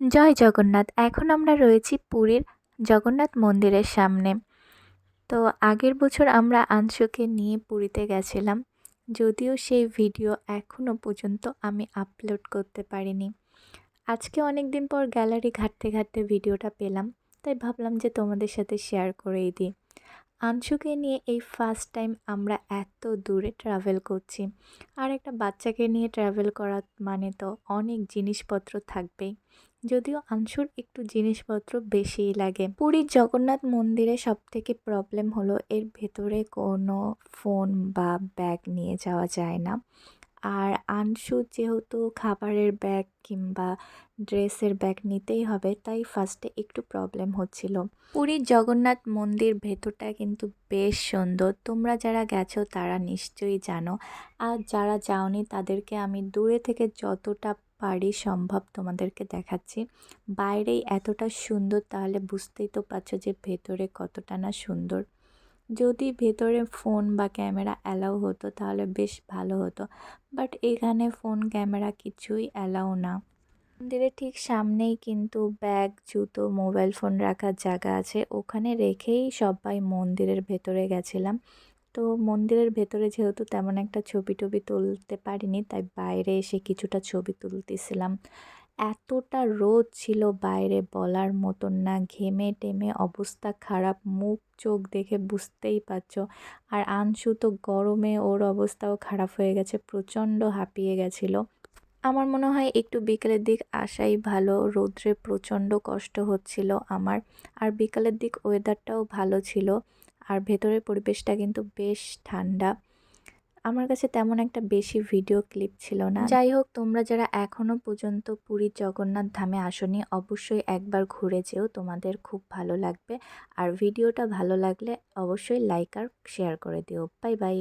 জয় জগন্নাথ। এখন আমরা রয়েছি পুরীর জগন্নাথ মন্দিরের সামনে। তো আগের বছর আমরা আংশুকে নিয়ে পুরীতে গেছিলাম, যদিও সেই ভিডিও এখনও পর্যন্ত আমি আপলোড করতে পারিনি। আজকে অনেক দিন পর গ্যালারি ঘাঁটতে ঘাঁটতে ভিডিওটা পেলাম, তাই ভাবলাম যে তোমাদের সাথে শেয়ার করেই দিই। আংশুকে নিয়ে এই ফার্স্ট টাইম আমরা এত দূরে ট্রাভেল করছি, আর একটা বাচ্চাকে নিয়ে ট্রাভেল করা মানে তো অনেক জিনিসপত্র থাকবেই, যদিও আংশুর একটু জিনিসপত্র বেশিই লাগে। পুরীর জগন্নাথ মন্দিরে সবথেকে প্রবলেম হলো এর ভেতরে কোনো ফোন বা ব্যাগ নিয়ে যাওয়া যায় না। আর আনশু যেহেতু খাবারের ব্যাগ কিংবা ড্রেসের ব্যাগ নিতেই হবে, তাই ফার্স্টে একটু প্রবলেম হচ্ছিল। পুরীর জগন্নাথ মন্দির ভেতরটা কিন্তু বেশ সুন্দর, তোমরা যারা গেছো তারা নিশ্চয়ই জানো, আর যারা যাওনি তাদেরকে আমি দূরে থেকে যতটা পারি সম্ভব তোমাদেরকে দেখাচ্ছি। বাইরেই এতটা সুন্দর, তাহলে বুঝতেই তো পারছো যে ভেতরে কতটা না সুন্দর। যদি ভেতরে ফোন বা ক্যামেরা অ্যালাউ হতো তাহলে বেশ ভালো হতো, বাট এখানে ফোন ক্যামেরা কিছুই অ্যালাউ না। মন্দিরের ঠিক সামনেই কিন্তু ব্যাগ, জুতো, মোবাইল ফোন রাখার জায়গা আছে, ওখানে রেখেই সবাই মন্দিরের ভেতরে গেছিলাম। তো মন্দিরের ভেতরে যেহেতু তেমন একটা ছবি টবি তুলতে পারিনি, তাই বাইরে এসে কিছুটা ছবি তুলতেছিলাম। এতটা রোদ ছিল বাইরে বলার মতন না, ঘেমে টেমে অবস্থা খারাপ, মুখ চোখ দেখে বুঝতেই পারছো। আর আনশু তো গরমে ওর অবস্থাও খারাপ হয়ে গেছে, প্রচণ্ড হাঁপিয়ে গেছিলো। আমার মনে হয় একটু বিকেলের দিক আসাই ভালো, রৌদ্রে প্রচণ্ড কষ্ট হচ্ছিল আমার। আর বিকালের দিক ওয়েদারটাও ভালো ছিল, আর ভেতরের পরিবেশটা কিন্তু বেশ ঠান্ডা। আমার কাছে তেমন একটা বেশি ভিডিও ক্লিপ ছিল না। যাই হোক, তোমরা যারা এখনও পর্যন্ত পুরীর জগন্নাথ ধামে আসোনি, অবশ্যই একবার ঘুরে যেও, তোমাদের খুব ভালো লাগবে। আর ভিডিওটা ভালো লাগলে অবশ্যই লাইক আর শেয়ার করে দিও। Bye bye.